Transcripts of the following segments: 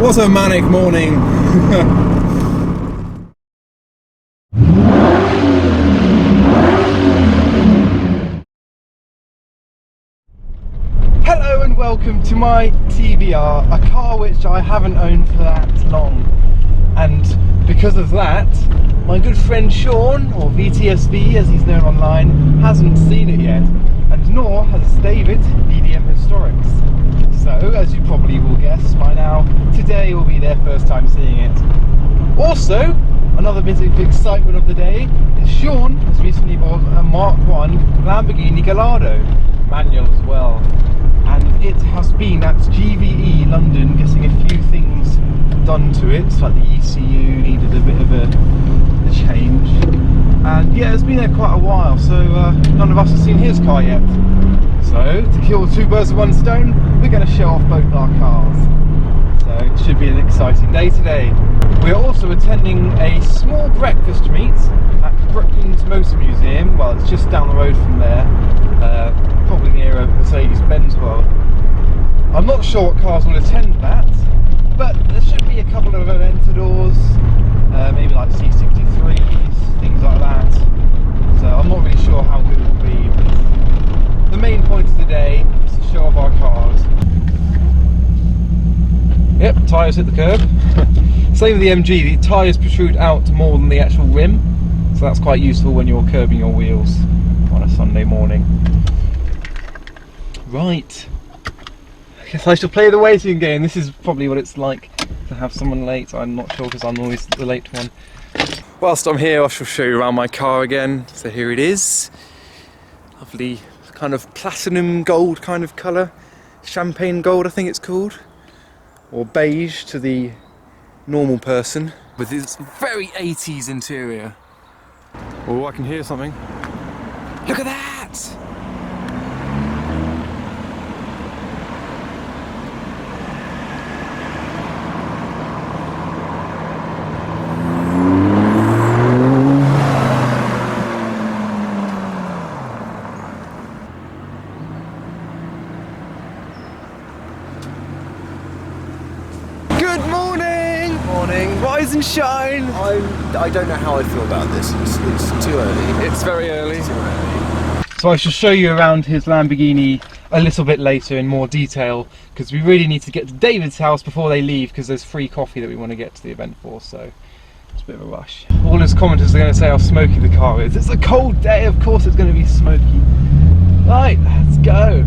What a manic morning. Hello and welcome to my TVR, a car which I haven't owned for that long, and because of that my good friend Sean, or VTSV as he's known online, hasn't seen it yet, and nor has David, DDM Historics. So as you probably will guess by now, today will be their first time seeing it. Also, another bit of excitement of the day is Sean has recently bought a Mark 1 Lamborghini Gallardo, manual as well. And it has been at GVE London getting a few things done to it, like the ECU needed a bit of a change, and yeah, it's been there quite a while, so none of us have seen his car yet. So to kill two birds with one stone, we're going to show off both our cars, so it should be an exciting day today. We are also attending a small breakfast meet at Brooklands Motor Museum. Well, it's just down the road from there, probably near a Mercedes-Benz World. I'm not sure what cars will attend that, but there should be a couple of Aventadors, maybe like C63s, things like that. So I'm not really sure how good it will be, but the main point of the day is to show off our cars. Yep, tyres hit the curb. Same with the MG, the tyres protrude out more than the actual rim, so that's quite useful when you're curbing your wheels on a Sunday morning. Right, I guess I shall play the waiting game. This is probably what it's like to have someone late. I'm not sure because I'm always the late one. Whilst I'm here, I shall show you around my car again. So here it is. Lovely kind of platinum gold kind of colour. Champagne gold, I think it's called. Or beige to the normal person. With this very 80s interior. Oh, I can hear something. Look at that! Good morning! Morning. Rise and shine! I don't know how I feel about this. It's too early. It's very early. Too early. So I shall show you around his Lamborghini a little bit later in more detail, because we really need to get to David's house before they leave, because there's free coffee that we want to get to the event for, so it's a bit of a rush. All his commenters are going to say how smoky the car is. It's a cold day, of course it's going to be smoky. Right, let's go.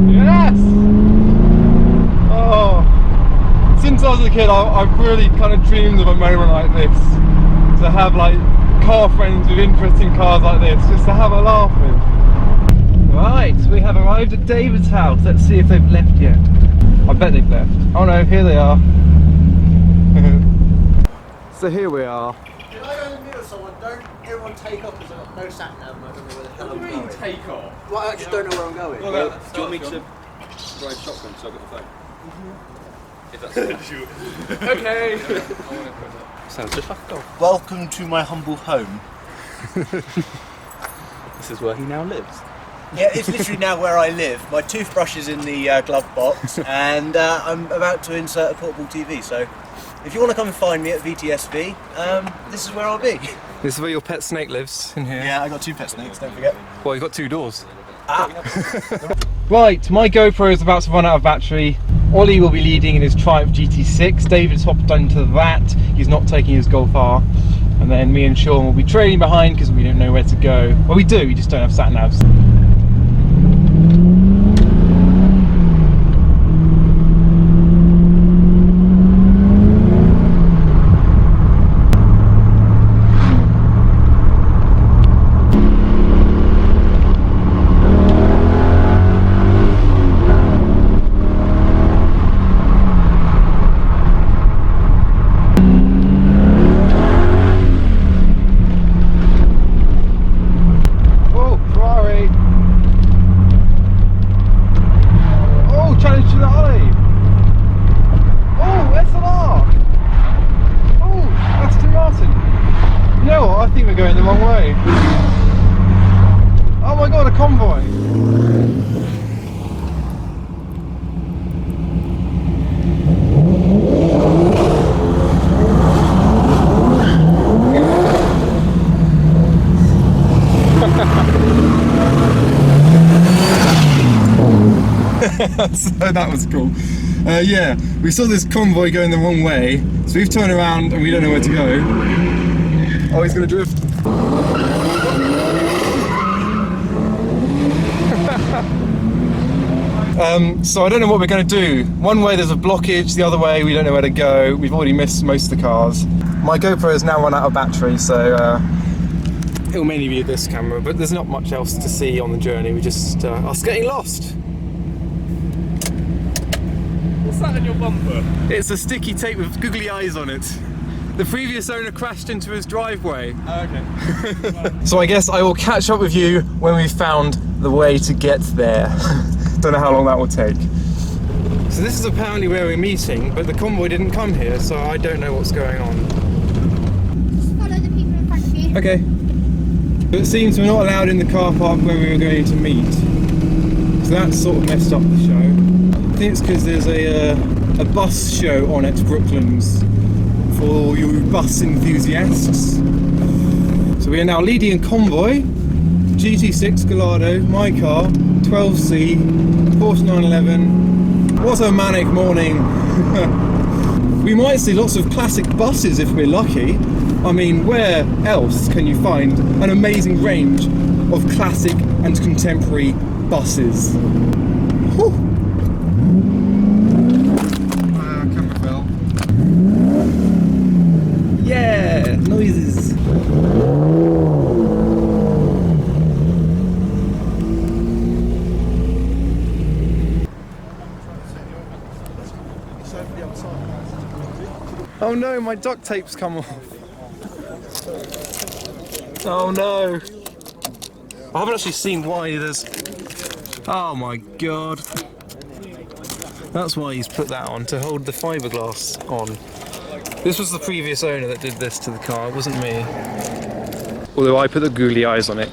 Yes! Oh, since I was a kid, I've really kind of dreamed of a moment like this, to have like car friends with interesting cars like this, just to have a laugh with. Right, we have arrived at David's house. Let's see if they've left yet. I bet they've left. Oh no, here they are. So here we are. If I go in the middle of someone, don't everyone take off because I've got no sat nav and I don't know where the hell I'm going. What do you mean take off? Well, I just don't know where I'm going. Well, do you want me to drive shotgun so I've got the phone? If that's okay. Sounds just like a golf. Welcome to my humble home. This is where he now lives. Yeah, it's literally now where I live. My toothbrush is in the glove box and I'm about to insert a portable TV, so if you want to come and find me at VTSV, this is where I'll be. This is where your pet snake lives, in here. Yeah, I got two pet snakes, don't forget. Well, you've got two doors. Ah. Right, my GoPro is about to run out of battery. Olly will be leading in his Triumph GT6. David's hopped onto that. He's not taking his Golf R. and then me and Sean will be trailing behind because we don't know where to go. Well, we do, we just don't have sat navs. So that was cool. Yeah, we saw this convoy going the wrong way, so we've turned around and we don't know where to go. Oh, he's gonna drift. So I don't know what we're going to do. One way there's a blockage, the other way we don't know where to go. We've already missed most of the cars. My GoPro has now run out of battery, so it'll mainly be this camera, but there's not much else to see on the journey. We just us getting lost. What's that in your bumper? It's a sticky tape with googly eyes on it. The previous owner crashed into his driveway. Oh, okay. So I guess I will catch up with you when we've found the way to get there. Don't know how long that will take. So this is apparently where we're meeting, but the convoy didn't come here, so I don't know what's going on. Just follow the people in front of you. Okay. But it seems we're not allowed in the car park where we were going to meet. So that sort of messed up the show. I think it's because there's a bus show on at Brooklands for you bus enthusiasts. So we are now leading a convoy. GT6 Gallardo, my car, 12C, Porsche 911. What a manic morning. We might see lots of classic buses if we're lucky. I mean, where else can you find an amazing range of classic and contemporary buses? Whew. Camera fell. Yeah, noises. Oh no, my duct tape's come off. Oh no. I haven't actually seen why there's... Oh my god. That's why he's put that on, to hold the fiberglass on. This was the previous owner that did this to the car, it wasn't me. Although I put the googly eyes on it.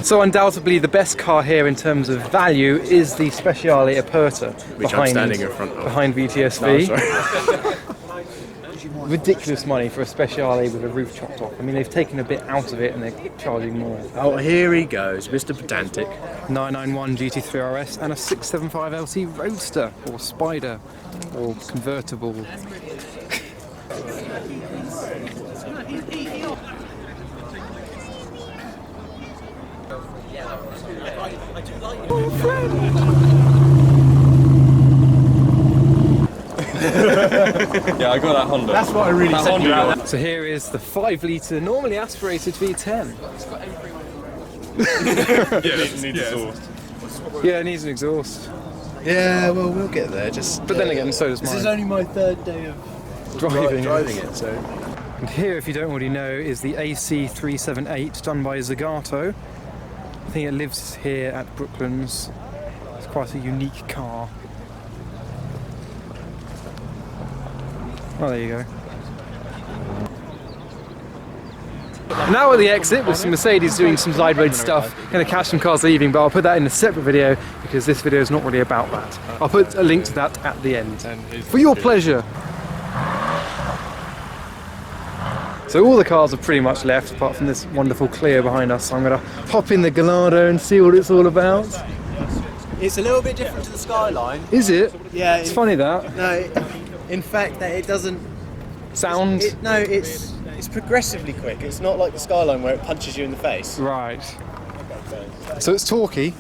So undoubtedly the best car here in terms of value is the Speciale Aperta, Which I'm standing in front of. Behind VTSV. No, Ridiculous money for a Speciale with a roof chopped off. I mean, they've taken a bit out of it and they're charging more. Oh, here he goes, Mr. Pedantic. 991 GT3 RS and a 675 LT Roadster, or Spider, or convertible. Yeah, I got that Honda. That's what I really sent you out. So here is the 5 litre, normally aspirated V10. Yeah, it needs exhaust. Yeah, it needs an exhaust. Yeah, well, we'll get there. But then again, so does mine. This is only my third day of driving it, so. And here, if you don't already know, is the AC378 done by Zagato. I think it lives here at Brooklands. It's quite a unique car. Oh, there you go. Now at the exit with some Mercedes doing some side road stuff. Going to catch some cars leaving, but I'll put that in a separate video because this video is not really about that. I'll put a link to that at the end. For your pleasure. So all the cars are pretty much left, apart from this wonderful Clio behind us. So I'm going to hop in the Gallardo and see what it's all about. It's a little bit different to the Skyline. Is it? Yeah. It's funny that. No, in fact, that it doesn't Sound? It's progressively quick. It's not like the Skyline where it punches you in the face. Right. So it's torquey,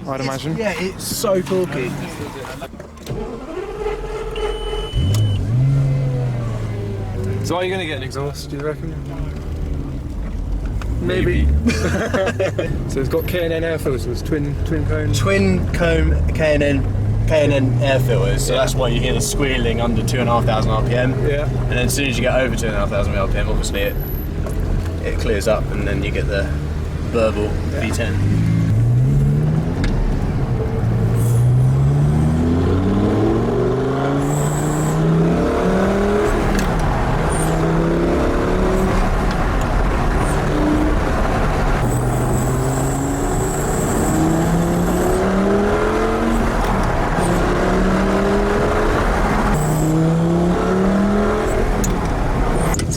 I'd imagine. Yeah, it's so torquey. So are you going to get an exhaust, do you reckon? Maybe. So it's got K&N air filters, twin cone. Twin cone K&N air filters, so that's why you hear the squealing under 2,500 RPM. Yeah. And then as soon as you get over 2,500 RPM, obviously it clears up, and then you get the verbal V10.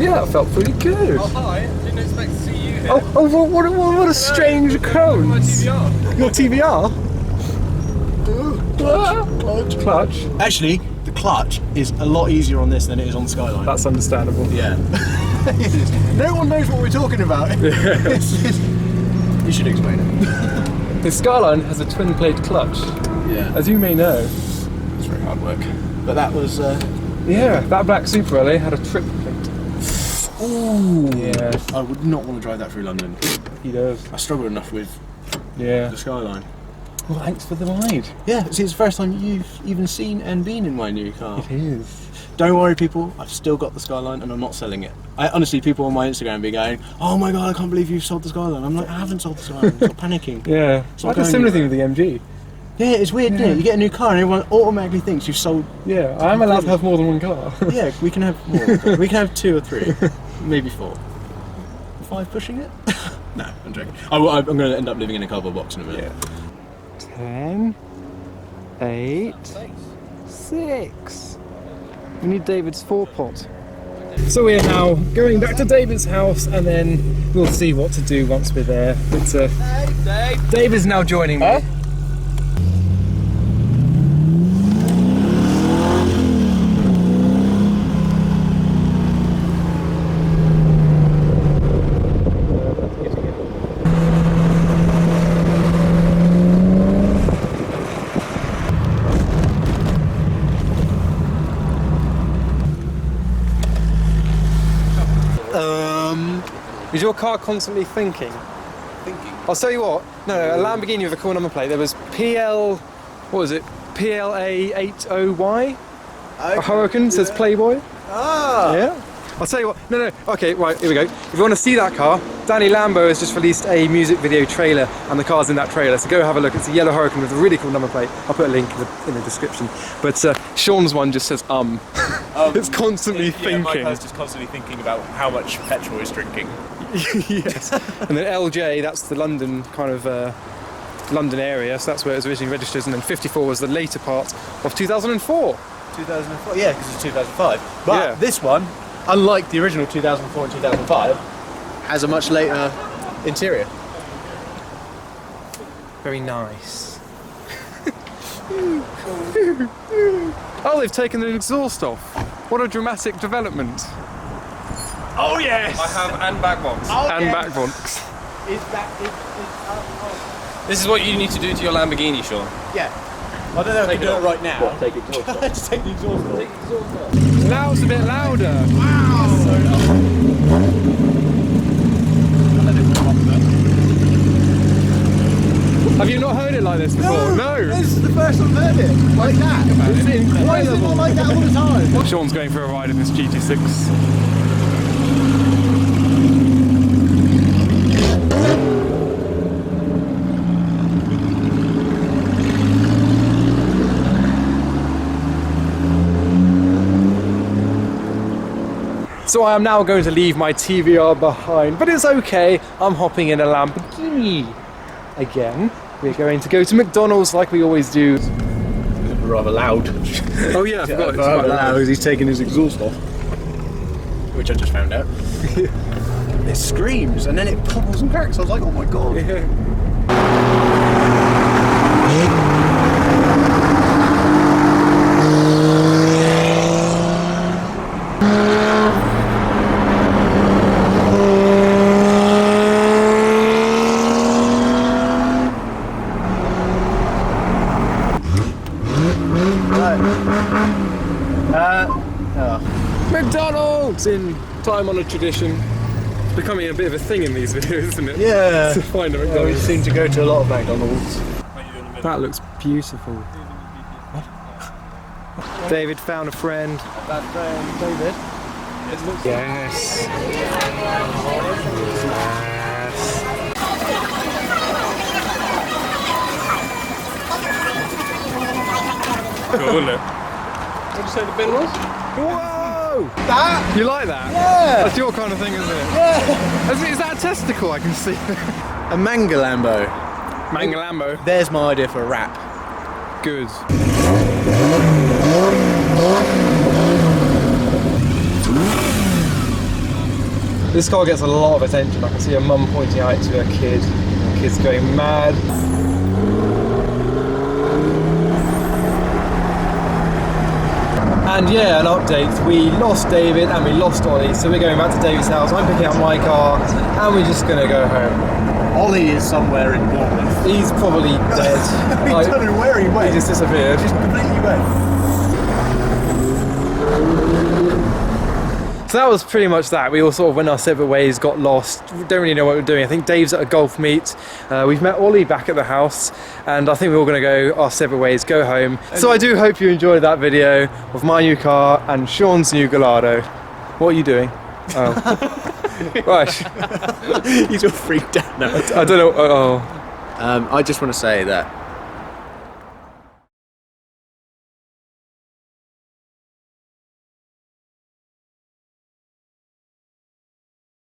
Yeah, that felt pretty good. Oh, hi. Didn't expect to see you here. What a strange occurrence. My TVR. Your TVR? Clutch. Actually, the clutch is a lot easier on this than it is on the Skyline. That's understandable. Yeah. No one knows what we're talking about. You should explain it. The Skyline has a twin plate clutch, Yeah. as you may know. It's very hard work. But that was... Yeah, that black Super Olly had a triple plate. Ooh. Yeah. I would not want to drive that through London. He does. I struggle enough with Yeah. the Skyline. Well, thanks for the ride. Yeah, see, it's the first time you've even seen and been in my new car. It is. Don't worry, people, I've still got the Skyline and I'm not selling it. Honestly, people on my Instagram be going, oh my god, I can't believe you've sold the Skyline. I'm like, I haven't sold the Skyline, stop panicking. Yeah. So I had a similar thing with the MG. Yeah, it's weird, isn't it? You get a new car and everyone automatically thinks you've sold... Yeah, I am allowed to have more than one car. Yeah, we can have more. We can have 2 or 3, maybe 4. 5 pushing it? No, I'm joking. I'm going to end up living in a cardboard box in a minute. 10, 8, 6. We need David's 4-pot. So we're now going back to David's house, and then we'll see what to do once we're there. It's Dave is now joining me. Is your car constantly thinking? I'll tell you what. No, a Lamborghini with a cool number plate. There was PLA 80Y. A Hurricane says Playboy. Ah! Yeah. I'll tell you what. No. Okay, right. Here we go. If you want to see that car, Danny Lambo has just released a music video trailer, and the car's in that trailer. So go have a look. It's a yellow Hurricane with a really cool number plate. I'll put a link in the description. But Sean's one just says It's constantly thinking. My car's just constantly thinking about how much petrol it's drinking. Yes. And then LJ, that's the London kind of London area, so that's where it was originally registered, and then 54 was the later part of 2004. 2004, yeah, because it's 2005. But Yeah. this one, unlike the original 2004 and 2005, has a much later interior. Very nice. Oh, they've taken the exhaust off. What a dramatic development. Oh yes! I have and back box. Oh, And yes. back box. This is what you need to do to your Lamborghini, Sean. Yeah. I don't know if I can do it right now. What, take exhaust off? Just take the exhaust off. Now it's a bit louder. Have you not heard it like this before? No. This is the first I've heard it. Like that. It's incredible. Why is it not like that all the time? Sean's going for a ride in this GT6. So I am now going to leave my TVR behind, but it's okay. I'm hopping in a Lamborghini again. We're going to go to McDonald's like we always do. Rather loud. Oh yeah, I forgot. It's Rather quite loud. loud. He's taking his exhaust off. which I just found out. It screams and then it popples and cracks. I was like, oh my god. McDonald's in time-honoured tradition. It's becoming a bit of a thing in these videos, isn't it? Yeah. To find a We McDonald's. seem to go to a lot of McDonald's. That looks beautiful. David found a friend. That friend, David. Yes. Cool, isn't it? What did you say the bin was? Whoa! That? You like that? Yeah. That's your kind of thing, isn't it? Yeah. Is that a testicle I can see? A Mangalambo. Mangalambo. There's my idea for a rap. Good. This car gets a lot of attention. I can see a mum pointing out to her kid. The kid's going mad. And yeah, an update. We lost David and we lost Ollie, so we're going back to David's house. I'm picking up my car and we're just gonna go home. Ollie is somewhere in Bournemouth. He's probably dead. We don't know where he went. He just disappeared. Just completely went. So that was pretty much that. We all sort of went our separate ways, got lost, don't really know what we're doing. I think Dave's at a golf meet. We've met Ollie back at the house, and I think we're all going to go our separate ways, go home. So I do hope you enjoyed that video of my new car and Sean's new Gallardo. What are you doing? Oh. Right. He's all freaked out now. I don't know. Oh. I just want to say that